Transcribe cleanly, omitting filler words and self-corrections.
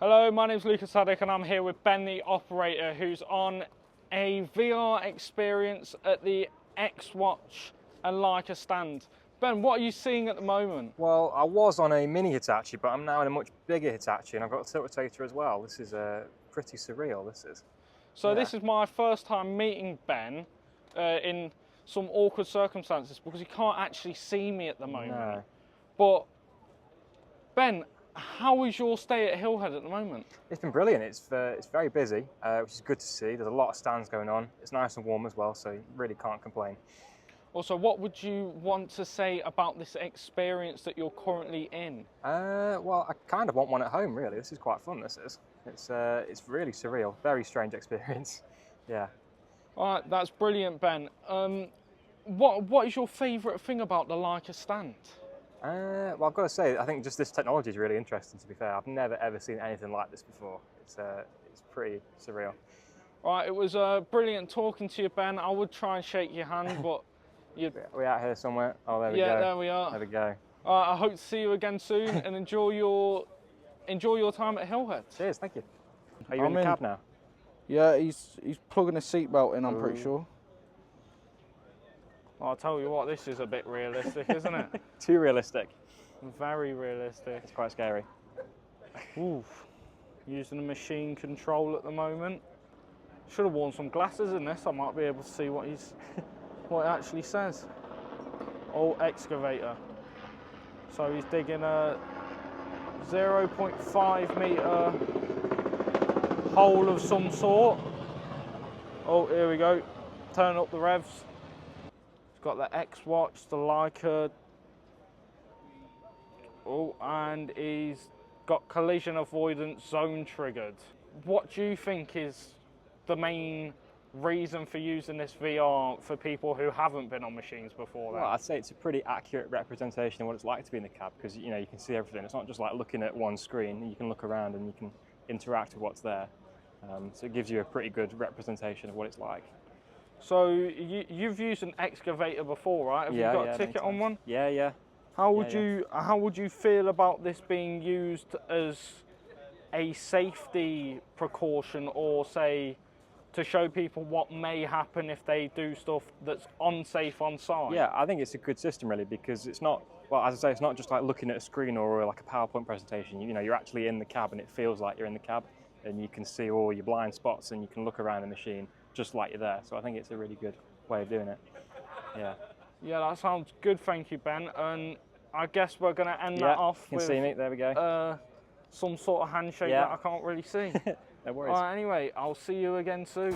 Hello, my name's Lucas Haddock and I'm here with Ben, the operator, who's on a VR experience at the xWatch and Leica stand. Ben, what are you seeing at the moment? Well, I was on a mini Hitachi, but I'm now in a much bigger Hitachi, and I've got a tilt rotator as well. This is pretty surreal, this is. So this is my first time meeting Ben in some awkward circumstances because he can't actually see me at the moment. No. But Ben, how is your stay at Hillhead at the moment? It's been brilliant. It's very busy, which is good to see. There's a lot of stands going on. It's nice and warm as well, so you really can't complain. Also, what would you want to say about this experience that you're currently in? Well, I kind of want one at home, really. This is quite fun, this is. It's really surreal. Very strange experience. Yeah. All right, that's brilliant, Ben. What is your favourite thing about the Leica stand? Well, I've got to say, I think just this technology is really interesting, to be fair. I've never, ever seen anything like this before. It's pretty surreal. All right, it was brilliant talking to you, Ben. I would try and shake your hand, but... Are we out here somewhere? Oh, there we go. Yeah, there we are. There we go. I hope to see you again soon and enjoy your time at Hillhead. Cheers, thank you. Are you in the cab now? Yeah, he's plugging his seatbelt in, I'm pretty sure. Well, I'll tell you what, this is a bit realistic, isn't it? Too realistic. Very realistic. It's quite scary. Oof. Using the machine control at the moment. Should have worn some glasses in this. I might be able to see what it actually says. Oh, excavator. So he's digging a 0.5 metre hole of some sort. Oh, here we go. Turn up the revs. He's got the xWatch, the Leica. Oh, and he's got collision avoidance zone triggered. What do you think is the main reason for using this VR for people who haven't been on machines before? Well, I'd say it's a pretty accurate representation of what it's like to be in the cab, because you can see everything. It's not just like looking at one screen. You can look around and you can interact with what's there. So it gives you a pretty good representation of what it's like. So you've used an excavator before, right? Have you got a ticket on one? Yeah. How would you feel about this being used as a safety precaution, or say to show people what may happen if they do stuff that's unsafe on site? Yeah, I think it's a good system really, because it's not, well, as I say, it's not just like looking at a screen or like a PowerPoint presentation. You're actually in the cab and it feels like you're in the cab, and you can see all your blind spots and you can look around the machine just like you're there. So I think it's a really good way of doing it. Yeah. Yeah, that sounds good, thank you, Ben. And I guess we're going to end that off with... You can see me, there we go. Some sort of handshake that I can't really see. No worries. All right, anyway, I'll see you again soon.